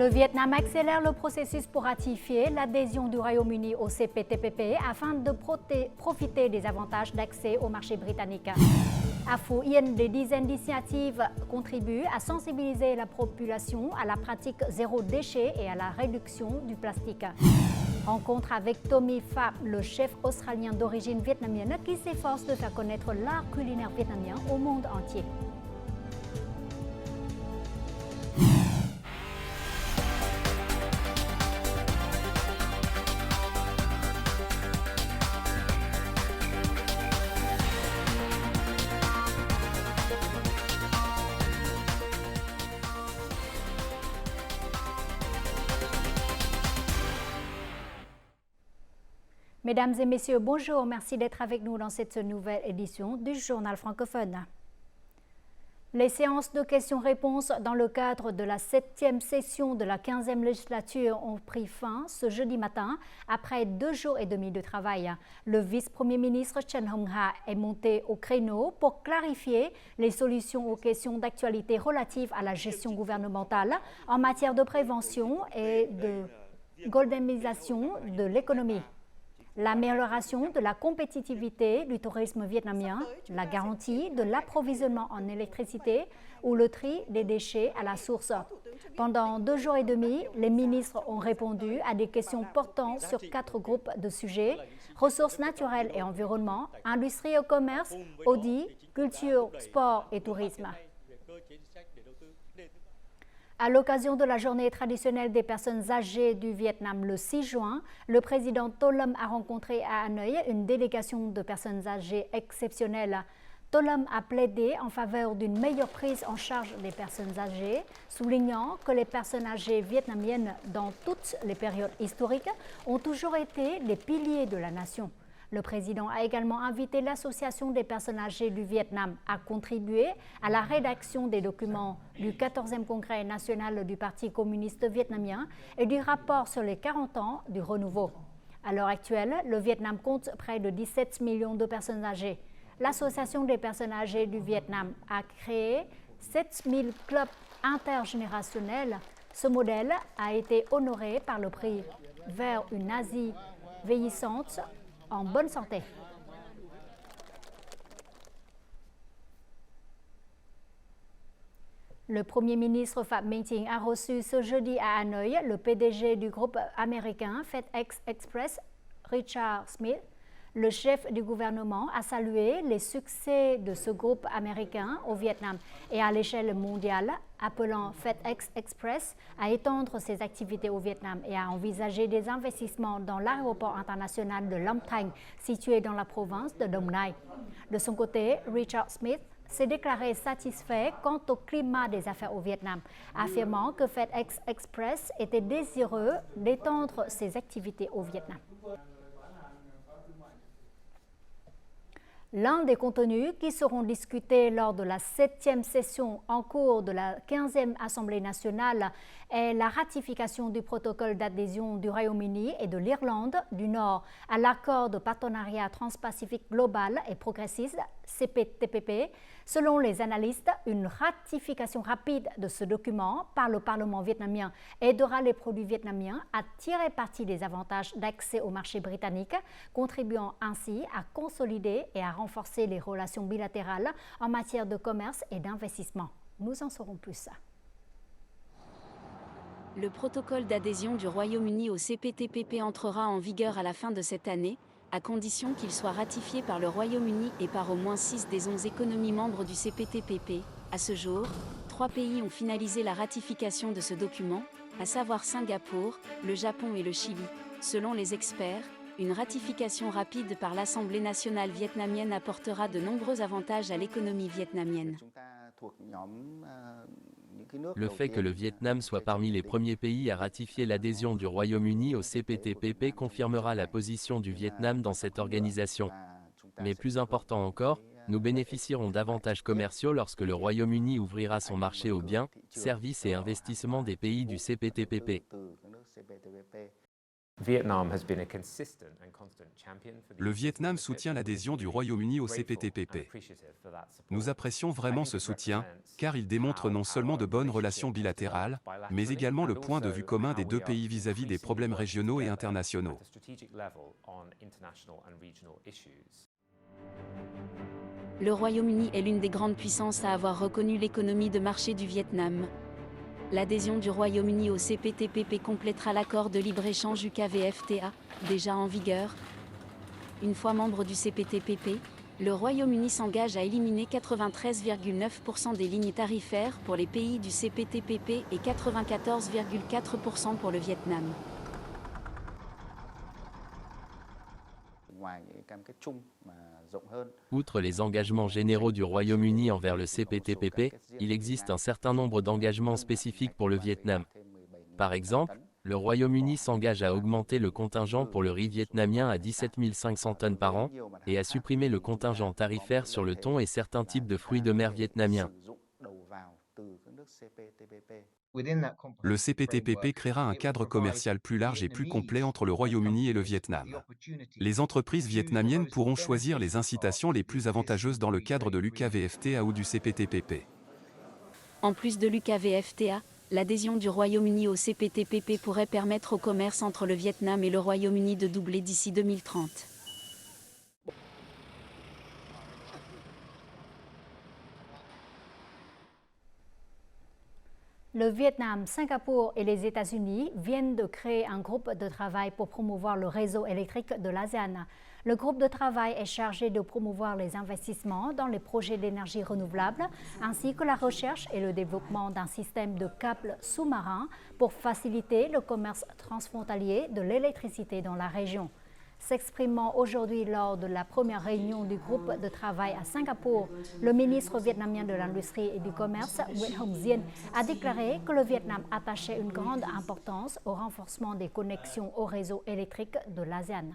Le Vietnam accélère le processus pour ratifier l'adhésion du Royaume-Uni au CPTPP afin de profiter des avantages d'accès au marché britannique. À Phú Yên, des dizaines d'initiatives contribuent à sensibiliser la population à la pratique zéro déchet et à la réduction du plastique. Rencontre avec Tommy Pham, le chef australien d'origine vietnamienne qui s'efforce de faire connaître l'art culinaire vietnamien au monde entier. Mesdames et messieurs, bonjour. Merci d'être avec nous dans cette nouvelle édition du Journal francophone. Les séances de questions-réponses dans le cadre de la 7e session de la 15e législature ont pris fin ce jeudi matin après 2 jours et demi de travail. Le vice-premier ministre Chen Hong-ha est monté au créneau pour clarifier les solutions aux questions d'actualité relatives à la gestion gouvernementale en matière de prévention et de goldenisation de l'économie. L'amélioration de la compétitivité du tourisme vietnamien, la garantie de l'approvisionnement en électricité ou le tri des déchets à la source. Pendant 2 jours et demi, les ministres ont répondu à des questions portant sur 4 groupes de sujets: ressources naturelles et environnement, industrie et commerce, audit, culture, sport et tourisme. À l'occasion de la journée traditionnelle des personnes âgées du Vietnam le 6 juin, le président To Lâm a rencontré à Hanoï une délégation de personnes âgées exceptionnelles. To Lâm a plaidé en faveur d'une meilleure prise en charge des personnes âgées, soulignant que les personnes âgées vietnamiennes dans toutes les périodes historiques ont toujours été les piliers de la nation. Le président a également invité l'Association des personnes âgées du Vietnam à contribuer à la rédaction des documents du 14e Congrès national du Parti communiste vietnamien et du rapport sur les 40 ans du renouveau. À l'heure actuelle, le Vietnam compte près de 17 millions de personnes âgées. L'Association des personnes âgées du Vietnam a créé 7000 clubs intergénérationnels. Ce modèle a été honoré par le prix vers une Asie vieillissante en bonne santé. Le Premier ministre Phạm Minh Chính a reçu ce jeudi à Hanoï le PDG du groupe américain FedEx Express, Richard Smith. Le chef du gouvernement a salué les succès de ce groupe américain au Vietnam et à l'échelle mondiale, appelant FedEx Express à étendre ses activités au Vietnam et à envisager des investissements dans l'aéroport international de Long Thanh, situé dans la province de Dong Nai. De son côté, Richard Smith s'est déclaré satisfait quant au climat des affaires au Vietnam, affirmant que FedEx Express était désireux d'étendre ses activités au Vietnam. L'un des contenus qui seront discutés lors de la 7e session en cours de la 15e Assemblée nationale est la ratification du protocole d'adhésion du Royaume-Uni et de l'Irlande du Nord à l'accord de partenariat transpacifique global et progressiste CPTPP. Selon les analystes, une ratification rapide de ce document par le Parlement vietnamien aidera les produits vietnamiens à tirer parti des avantages d'accès au marché britannique, contribuant ainsi à consolider et à renforcer les relations bilatérales en matière de commerce et d'investissement. Nous en saurons plus. Le protocole d'adhésion du Royaume-Uni au CPTPP entrera en vigueur à la fin de cette année, à condition qu'il soit ratifié par le Royaume-Uni et par au moins 6 des 11 économies membres du CPTPP. À ce jour, 3 pays ont finalisé la ratification de ce document, à savoir Singapour, le Japon et le Chili. Selon les experts, une ratification rapide par l'Assemblée nationale vietnamienne apportera de nombreux avantages à l'économie vietnamienne. Le fait que le Vietnam soit parmi les premiers pays à ratifier l'adhésion du Royaume-Uni au CPTPP confirmera la position du Vietnam dans cette organisation. Mais plus important encore, nous bénéficierons d'avantages commerciaux lorsque le Royaume-Uni ouvrira son marché aux biens, services et investissements des pays du CPTPP. Le Vietnam soutient l'adhésion du Royaume-Uni au CPTPP. Nous apprécions vraiment ce soutien, car il démontre non seulement de bonnes relations bilatérales, mais également le point de vue commun des deux pays vis-à-vis des problèmes régionaux et internationaux. Le Royaume-Uni est l'une des grandes puissances à avoir reconnu l'économie de marché du Vietnam. L'adhésion du Royaume-Uni au CPTPP complétera l'accord de libre-échange UKVFTA, déjà en vigueur. Une fois membre du CPTPP, le Royaume-Uni s'engage à éliminer 93,9% des lignes tarifaires pour les pays du CPTPP et 94,4% pour le Vietnam. Outre les engagements généraux du Royaume-Uni envers le CPTPP, il existe un certain nombre d'engagements spécifiques pour le Vietnam. Par exemple, le Royaume-Uni s'engage à augmenter le contingent pour le riz vietnamien à 17 500 tonnes par an, et à supprimer le contingent tarifaire sur le thon et certains types de fruits de mer vietnamiens. Le CPTPP créera un cadre commercial plus large et plus complet entre le Royaume-Uni et le Vietnam. Les entreprises vietnamiennes pourront choisir les incitations les plus avantageuses dans le cadre de l'UKVFTA ou du CPTPP. En plus de l'UKVFTA, l'adhésion du Royaume-Uni au CPTPP pourrait permettre au commerce entre le Vietnam et le Royaume-Uni de doubler d'ici 2030. Le Vietnam, Singapour et les États-Unis viennent de créer un groupe de travail pour promouvoir le réseau électrique de l'ASEAN. Le groupe de travail est chargé de promouvoir les investissements dans les projets d'énergie renouvelable, ainsi que la recherche et le développement d'un système de câbles sous-marins pour faciliter le commerce transfrontalier de l'électricité dans la région. S'exprimant aujourd'hui lors de la première réunion du groupe de travail à Singapour, le ministre vietnamien de l'Industrie et du Commerce, Nguyễn Hồng Diên, a déclaré que le Vietnam attachait une grande importance au renforcement des connexions au réseau électrique de l'ASEAN.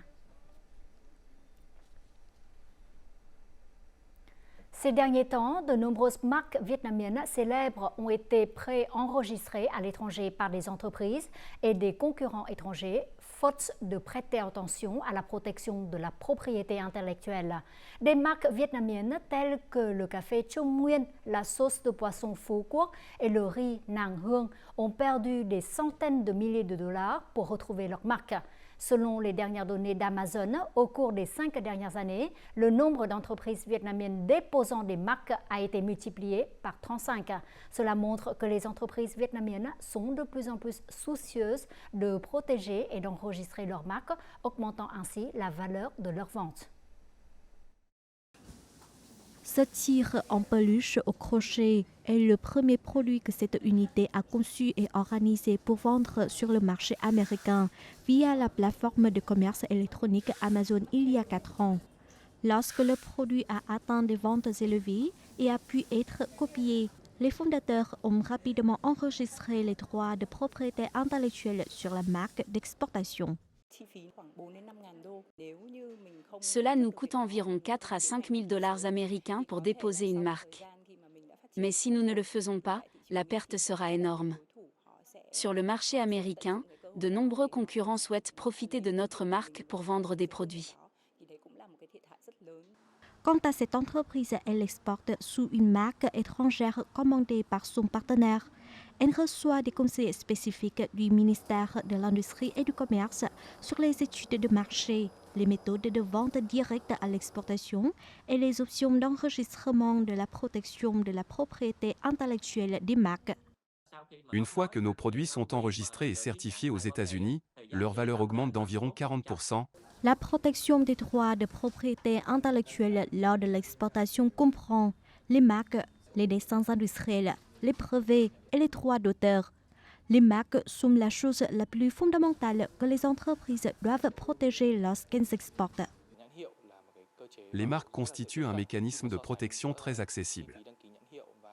Ces derniers temps, de nombreuses marques vietnamiennes célèbres ont été préenregistrées à l'étranger par des entreprises et des concurrents étrangers, faute de prêter attention à la protection de la propriété intellectuelle. Des marques vietnamiennes telles que le café Trung Nguyên, la sauce de poisson Phú Quốc et le riz Nang Hương ont perdu des centaines de milliers de dollars pour retrouver leur marque. Selon les dernières données d'Amazon, au cours des 5 dernières années, le nombre d'entreprises vietnamiennes déposant des marques a été multiplié par 35. Cela montre que les entreprises vietnamiennes sont de plus en plus soucieuses de protéger et d'enregistrer leurs marques, augmentant ainsi la valeur de leurs ventes. Ce tir en peluche au crochet est le premier produit que cette unité a conçu et organisé pour vendre sur le marché américain via la plateforme de commerce électronique Amazon il y a 4 ans. Lorsque le produit a atteint des ventes élevées et a pu être copié, les fondateurs ont rapidement enregistré les droits de propriété intellectuelle sur la marque d'exportation. Cela nous coûte environ 4 à 5 000 dollars américains pour déposer une marque. Mais si nous ne le faisons pas, la perte sera énorme. Sur le marché américain, de nombreux concurrents souhaitent profiter de notre marque pour vendre des produits. Quant à cette entreprise, elle exporte sous une marque étrangère commandée par son partenaire. Elle reçoit des conseils spécifiques du ministère de l'Industrie et du Commerce sur les études de marché, les méthodes de vente directe à l'exportation et les options d'enregistrement de la protection de la propriété intellectuelle des marques. Une fois que nos produits sont enregistrés et certifiés aux États-Unis, leur valeur augmente d'environ 40%. La protection des droits de propriété intellectuelle lors de l'exportation comprend les marques, les dessins industriels, les brevets et les droits d'auteur. Les marques sont la chose la plus fondamentale que les entreprises doivent protéger lorsqu'elles exportent. Les marques constituent un mécanisme de protection très accessible.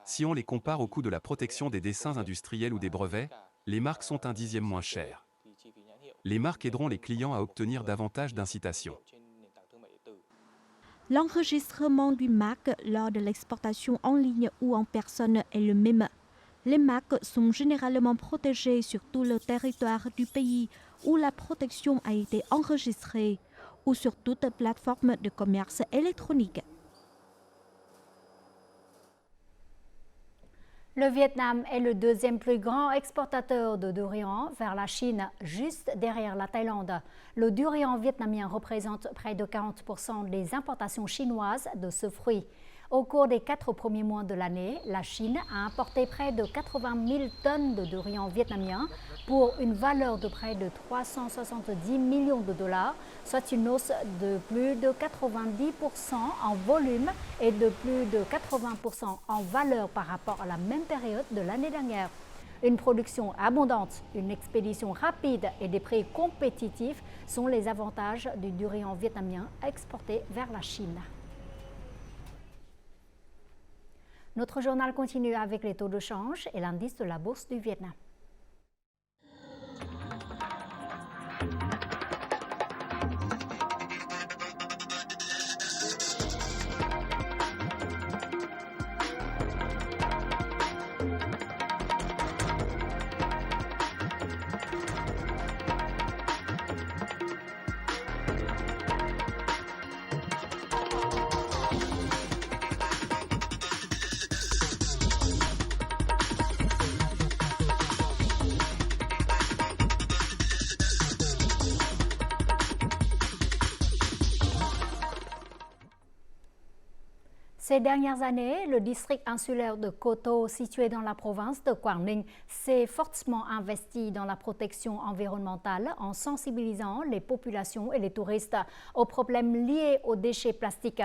Si on les compare au coût de la protection des dessins industriels ou des brevets, les marques sont un dixième moins chères. Les marques aideront les clients à obtenir davantage d'incitations. L'enregistrement d'une marque lors de l'exportation en ligne ou en personne est le même. Les marques sont généralement protégées sur tout le territoire du pays où la protection a été enregistrée ou sur toute plateforme de commerce électronique. Le Vietnam est le deuxième plus grand exportateur de durian vers la Chine, juste derrière la Thaïlande. Le durian vietnamien représente près de 40% des importations chinoises de ce fruit. Au cours des 4 premiers mois de l'année, la Chine a importé près de 80 000 tonnes de durian vietnamien pour une valeur de près de 370 millions de dollars, soit une hausse de plus de 90% en volume et de plus de 80% en valeur par rapport à la même période de l'année dernière. Une production abondante, une expédition rapide et des prix compétitifs sont les avantages du durian vietnamien exporté vers la Chine. Notre journal continue avec les taux de change et l'indice de la bourse du Vietnam. Ces dernières années, le district insulaire de Cô Tô, situé dans la province de Quảng Ninh, s'est fortement investi dans la protection environnementale en sensibilisant les populations et les touristes aux problèmes liés aux déchets plastiques.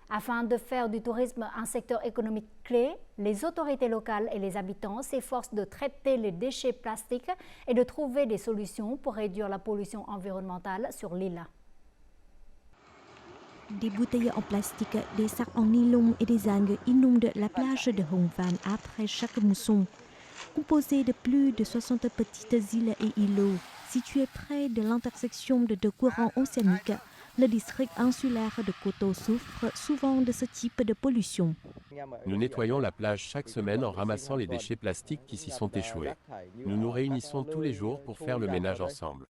Afin de faire du tourisme un secteur économique clé, les autorités locales et les habitants s'efforcent de traiter les déchets plastiques et de trouver des solutions pour réduire la pollution environnementale sur l'île. Des bouteilles en plastique, des sacs en nylon et des algues inondent la plage de Hồng Vân après chaque mousson. Composée de plus de 60 petites îles et îlots, situés près de l'intersection de deux courants océaniques, le district insulaire de Cô Tô souffre souvent de ce type de pollution. Nous nettoyons la plage chaque semaine en ramassant les déchets plastiques qui s'y sont échoués. Nous nous réunissons tous les jours pour faire le ménage ensemble.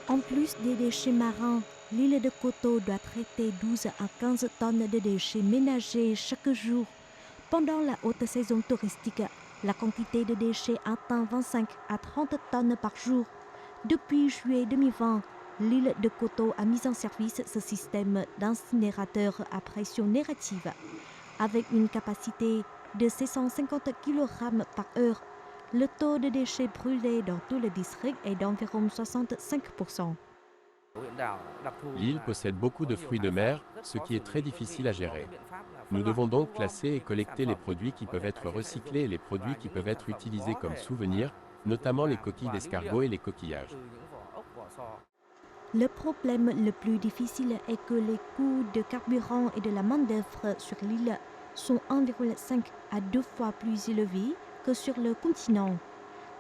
En plus des déchets marins, l'île de Cô Tô doit traiter 12 à 15 tonnes de déchets ménagers chaque jour. Pendant la haute saison touristique, la quantité de déchets atteint 25 à 30 tonnes par jour. Depuis juillet 2020, l'île de Cô Tô a mis en service ce système d'incinérateur à pression négative. Avec une capacité de 650 kg par heure, le taux de déchets brûlés dans tout le district est d'environ 65%. L'île possède beaucoup de fruits de mer, ce qui est très difficile à gérer. Nous devons donc classer et collecter les produits qui peuvent être recyclés et les produits qui peuvent être utilisés comme souvenirs, notamment les coquilles d'escargot et les coquillages. Le problème le plus difficile est que les coûts de carburant et de la main-d'œuvre sur l'île sont 1,5 à 2 fois plus élevés que sur le continent.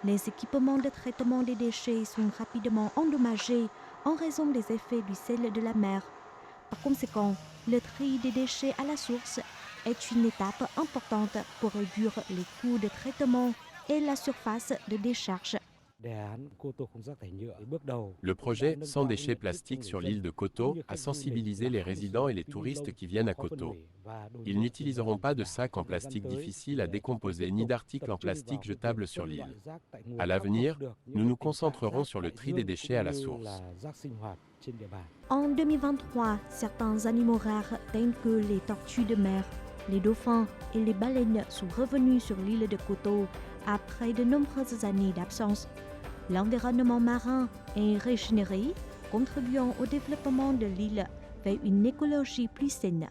Les équipements de traitement des déchets sont rapidement endommagés en raison des effets du sel de la mer. Par conséquent, le tri des déchets à la source est une étape importante pour réduire les coûts de traitement et la surface de décharge. Le projet Sans déchets plastiques sur l'île de Cô Tô a sensibilisé les résidents et les touristes qui viennent à Cô Tô. Ils n'utiliseront pas de sacs en plastique difficiles à décomposer ni d'articles en plastique jetables sur l'île. À l'avenir, nous nous concentrerons sur le tri des déchets à la source. En 2023, certains animaux rares tels que les tortues de mer, les dauphins et les baleines sont revenus sur l'île de Cô Tô après de nombreuses années d'absence. L'environnement marin est régénéré, contribuant au développement de l'île vers une écologie plus saine.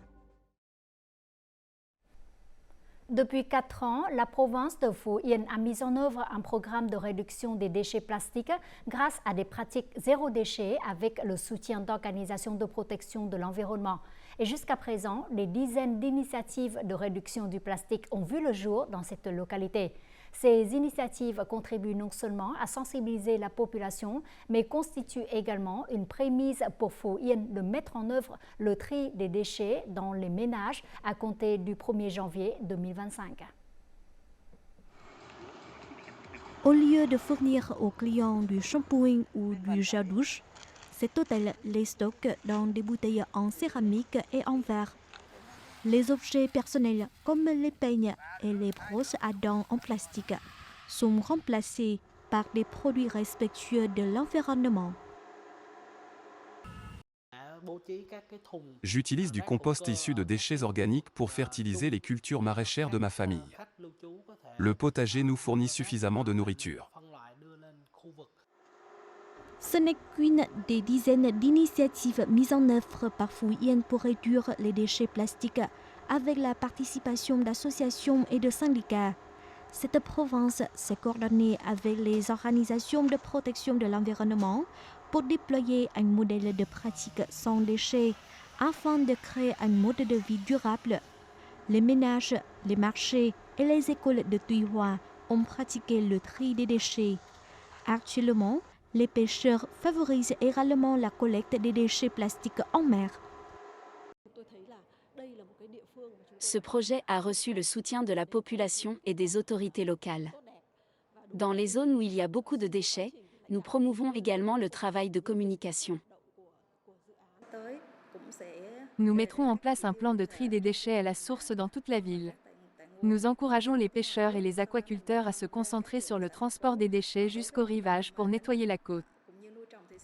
Depuis 4 ans, la province de Phú Yên a mis en œuvre un programme de réduction des déchets plastiques grâce à des pratiques zéro déchet avec le soutien d'organisations de protection de l'environnement. Et jusqu'à présent, des dizaines d'initiatives de réduction du plastique ont vu le jour dans cette localité. Ces initiatives contribuent non seulement à sensibiliser la population, mais constituent également une prémisse pour Phú Yên de mettre en œuvre le tri des déchets dans les ménages à compter du 1er janvier 2025. Au lieu de fournir aux clients du shampoing ou du gel douche, cet hôtel les stocke dans des bouteilles en céramique et en verre. Les objets personnels comme les peignes et les brosses à dents en plastique sont remplacés par des produits respectueux de l'environnement. J'utilise du compost issu de déchets organiques pour fertiliser les cultures maraîchères de ma famille. Le potager nous fournit suffisamment de nourriture. Ce n'est qu'une des dizaines d'initiatives mises en œuvre par Phu Yen pour réduire les déchets plastiques avec la participation d'associations et de syndicats. Cette province s'est coordonnée avec les organisations de protection de l'environnement pour déployer un modèle de pratique sans déchets afin de créer un mode de vie durable. Les ménages, les marchés et les écoles de Tuy Hoa ont pratiqué le tri des déchets. Actuellement, les pêcheurs favorisent également la collecte des déchets plastiques en mer. Ce projet a reçu le soutien de la population et des autorités locales. Dans les zones où il y a beaucoup de déchets, nous promouvons également le travail de communication. Nous mettrons en place un plan de tri des déchets à la source dans toute la ville. Nous encourageons les pêcheurs et les aquaculteurs à se concentrer sur le transport des déchets jusqu'au rivage pour nettoyer la côte.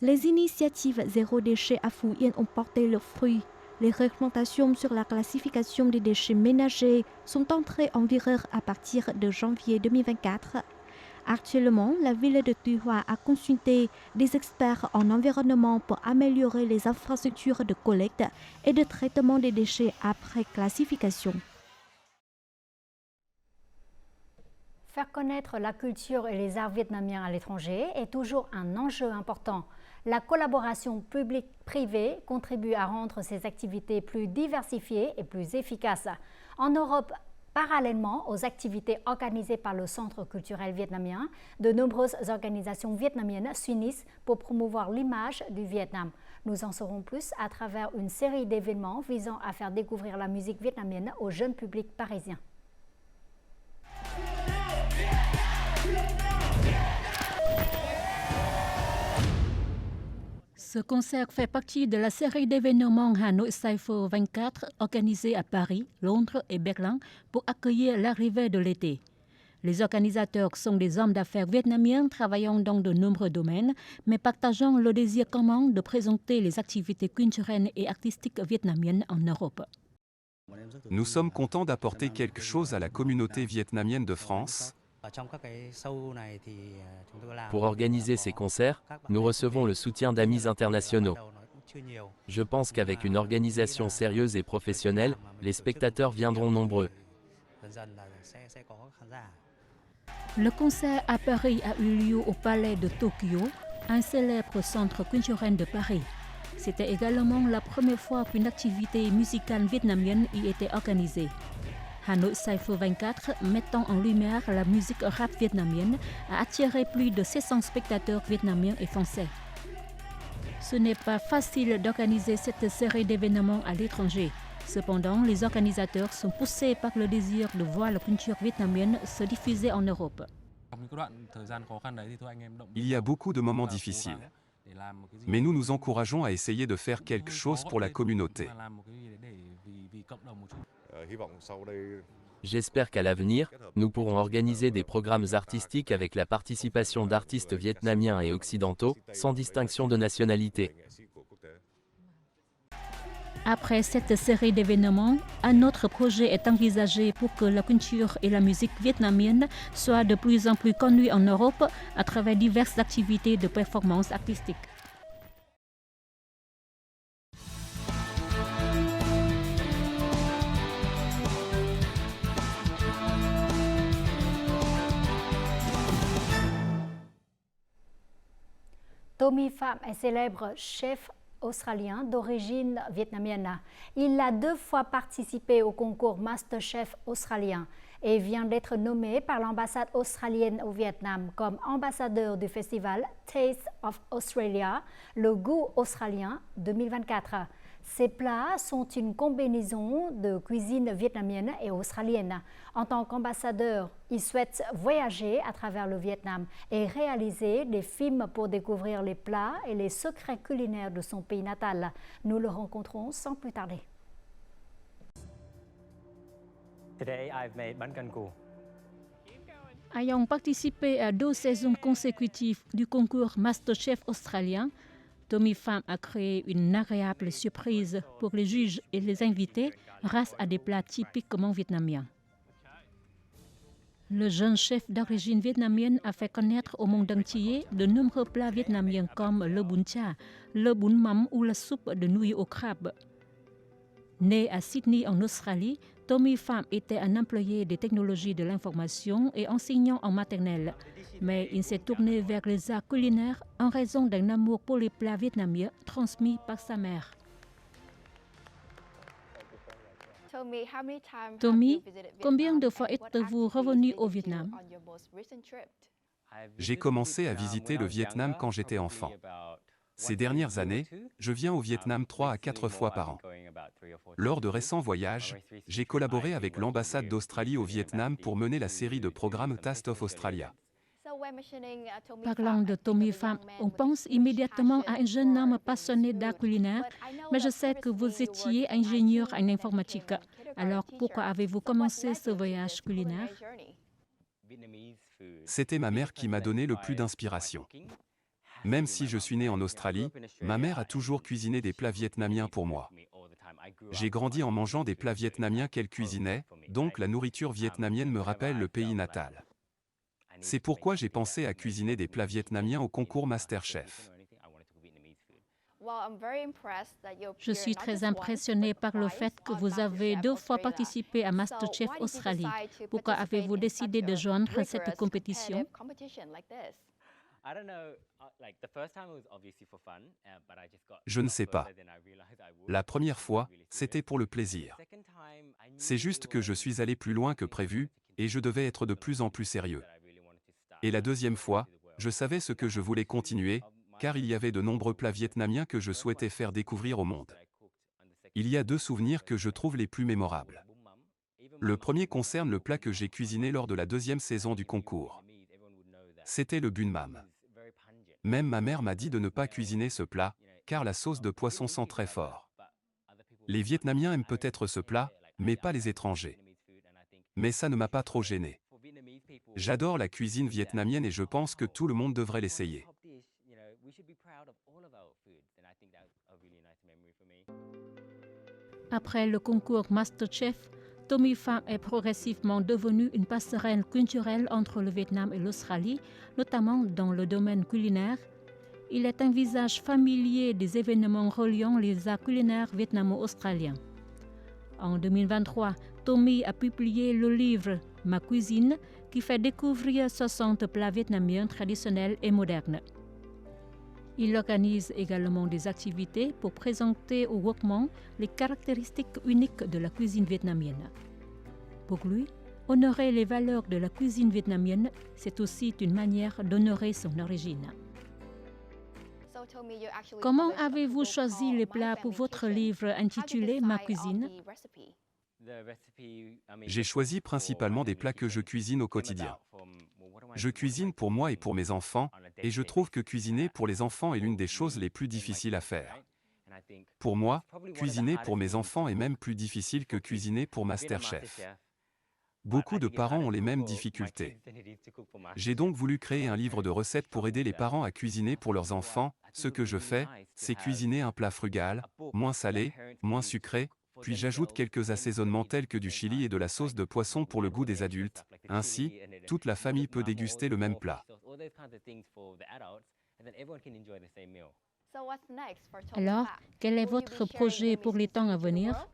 Les initiatives zéro déchet à Phu Yen ont porté leurs fruits. Les réglementations sur la classification des déchets ménagers sont entrées en vigueur à partir de janvier 2024. Actuellement, la ville de Tuy Hoa a consulté des experts en environnement pour améliorer les infrastructures de collecte et de traitement des déchets après classification. Faire connaître la culture et les arts vietnamiens à l'étranger est toujours un enjeu important. La collaboration publique-privée contribue à rendre ces activités plus diversifiées et plus efficaces. En Europe, parallèlement aux activités organisées par le Centre culturel vietnamien, de nombreuses organisations vietnamiennes s'unissent pour promouvoir l'image du Vietnam. Nous en saurons plus à travers une série d'événements visant à faire découvrir la musique vietnamienne au jeune public parisien. Ce concert fait partie de la série d'événements Hanoi Cypher 24 organisée à Paris, Londres et Berlin pour accueillir l'arrivée de l'été. Les organisateurs sont des hommes d'affaires vietnamiens travaillant dans de nombreux domaines, mais partageant le désir commun de présenter les activités culturelles et artistiques vietnamiennes en Europe. Nous sommes contents d'apporter quelque chose à la communauté vietnamienne de France. Pour organiser ces concerts, nous recevons le soutien d'amis internationaux. Je pense qu'avec une organisation sérieuse et professionnelle, les spectateurs viendront nombreux. Le concert à Paris a eu lieu au Palais de Tokyo, un célèbre centre culturel de Paris. C'était également la première fois qu'une activité musicale vietnamienne y était organisée. Hanoi Cypher 24, mettant en lumière la musique rap vietnamienne, a attiré plus de 700 spectateurs vietnamiens et français. Ce n'est pas facile d'organiser cette série d'événements à l'étranger. Cependant, les organisateurs sont poussés par le désir de voir la culture vietnamienne se diffuser en Europe. Il y a beaucoup de moments difficiles. Mais nous nous encourageons à essayer de faire quelque chose pour la communauté. J'espère qu'à l'avenir, nous pourrons organiser des programmes artistiques avec la participation d'artistes vietnamiens et occidentaux, sans distinction de nationalité. Après cette série d'événements, un autre projet est envisagé pour que la culture et la musique vietnamienne soient de plus en plus connues en Europe à travers diverses activités de performance artistique. Tommy Pham est célèbre chef australien d'origine vietnamienne. Il a 2 fois participé au concours MasterChef australien. et vient d'être nommé par l'ambassade australienne au Vietnam comme ambassadeur du festival Taste of Australia, le goût australien 2024. Ces plats sont une combinaison de cuisine vietnamienne et australienne. En tant qu'ambassadeur, il souhaite voyager à travers le Vietnam et réaliser des films pour découvrir les plats et les secrets culinaires de son pays natal. Nous le rencontrons sans plus tarder. Ayant participé à 2 saisons consécutives du concours MasterChef australien, Tommy Pham a créé une agréable surprise pour les juges et les invités grâce à des plats typiquement vietnamiens. Le jeune chef d'origine vietnamienne a fait connaître au monde entier de nombreux plats vietnamiens comme le bún chả, le bún mắm ou la soupe de nouilles au crabe. Né à Sydney en Australie, Tommy Pham était un employé des technologies de l'information et enseignant en maternelle. Mais il s'est tourné vers les arts culinaires en raison d'un amour pour les plats vietnamiens transmis par sa mère. Tommy, combien de fois êtes-vous revenu au Vietnam? J'ai commencé à visiter le Vietnam quand j'étais enfant. Ces dernières années, je viens au Vietnam 3 à 4 fois par an. Lors de récents voyages, j'ai collaboré avec l'ambassade d'Australie au Vietnam pour mener la série de programmes Taste of Australia. Parlant de Tommy Pham, on pense immédiatement à un jeune homme passionné d'art culinaire, mais je sais que vous étiez ingénieur en informatique. Alors pourquoi avez-vous commencé ce voyage culinaire? C'était ma mère qui m'a donné le plus d'inspiration. Même si je suis né en Australie, ma mère a toujours cuisiné des plats vietnamiens pour moi. J'ai grandi en mangeant des plats vietnamiens qu'elle cuisinait, donc la nourriture vietnamienne me rappelle le pays natal. C'est pourquoi j'ai pensé à cuisiner des plats vietnamiens au concours MasterChef. Je suis très impressionnée par le fait que vous avez 2 fois participé à MasterChef Australie. Pourquoi avez-vous décidé de joindre cette compétition? Je ne sais pas. La première fois, c'était pour le plaisir. C'est juste que je suis allé plus loin que prévu, et je devais être de plus en plus sérieux. Et la deuxième fois, je savais ce que je voulais continuer, car il y avait de nombreux plats vietnamiens que je souhaitais faire découvrir au monde. Il y a 2 souvenirs que je trouve les plus mémorables. Le premier concerne le plat que j'ai cuisiné lors de la 2e saison du concours. C'était le bún mắm. Même ma mère m'a dit de ne pas cuisiner ce plat, car la sauce de poisson sent très fort. Les Vietnamiens aiment peut-être ce plat, mais pas les étrangers. Mais ça ne m'a pas trop gêné. J'adore la cuisine vietnamienne et je pense que tout le monde devrait l'essayer. Après le concours MasterChef, Tommy Pham est progressivement devenu une passerelle culturelle entre le Vietnam et l'Australie, notamment dans le domaine culinaire. Il est un visage familier des événements reliant les arts culinaires vietnamo-australiens. En 2023, Tommy a publié le livre « Ma cuisine » qui fait découvrir 60 plats vietnamiens traditionnels et modernes. Il organise également des activités pour présenter au Wokmon les caractéristiques uniques de la cuisine vietnamienne. Pour lui, honorer les valeurs de la cuisine vietnamienne, c'est aussi une manière d'honorer son origine. Comment avez-vous choisi les plats pour votre livre intitulé « Ma cuisine » ? J'ai choisi principalement des plats que je cuisine au quotidien. Je cuisine pour moi et pour mes enfants, et je trouve que cuisiner pour les enfants est l'une des choses les plus difficiles à faire. Pour moi, cuisiner pour mes enfants est même plus difficile que cuisiner pour MasterChef. Beaucoup de parents ont les mêmes difficultés. J'ai donc voulu créer un livre de recettes pour aider les parents à cuisiner pour leurs enfants. Ce que je fais, c'est cuisiner un plat frugal, moins salé, moins sucré, puis j'ajoute quelques assaisonnements tels que du chili et de la sauce de poisson pour le goût des adultes. Ainsi, toute la famille peut déguster le même plat. Alors, quel est votre projet pour les temps à venir?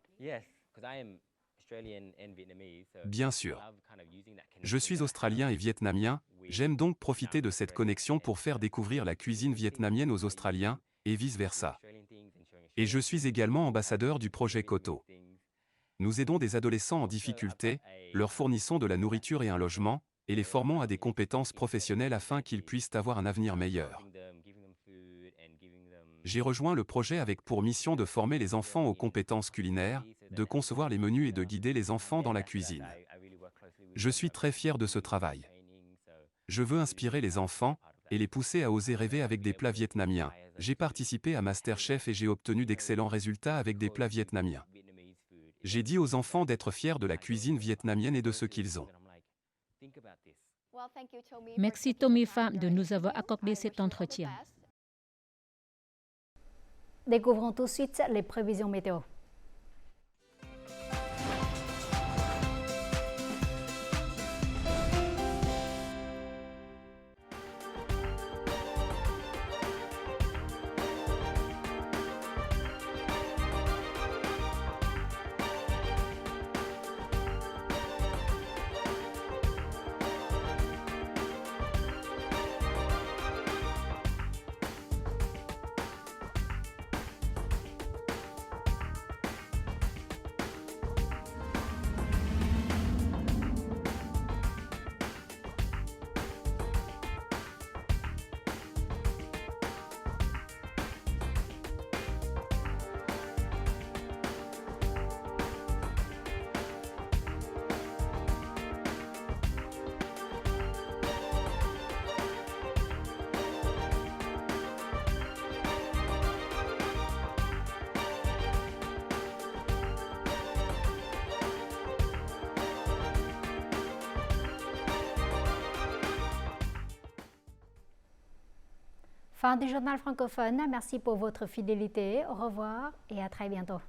Bien sûr. Je suis australien et vietnamien, j'aime donc profiter de cette connexion pour faire découvrir la cuisine vietnamienne aux Australiens, et vice-versa. Et je suis également ambassadeur du projet Koto. Nous aidons des adolescents en difficulté, leur fournissons de la nourriture et un logement, et les formons à des compétences professionnelles afin qu'ils puissent avoir un avenir meilleur. J'ai rejoint le projet avec pour mission de former les enfants aux compétences culinaires, de concevoir les menus et de guider les enfants dans la cuisine. Je suis très fier de ce travail. Je veux inspirer les enfants et les pousser à oser rêver avec des plats vietnamiens. J'ai participé à MasterChef et j'ai obtenu d'excellents résultats avec des plats vietnamiens. J'ai dit aux enfants d'être fiers de la cuisine vietnamienne et de ce qu'ils ont. Merci Tommy Pham de nous avoir accordé cet entretien. Découvrons tout de suite les prévisions météo. Fin du journal francophone. Merci pour votre fidélité. Au revoir et à très bientôt.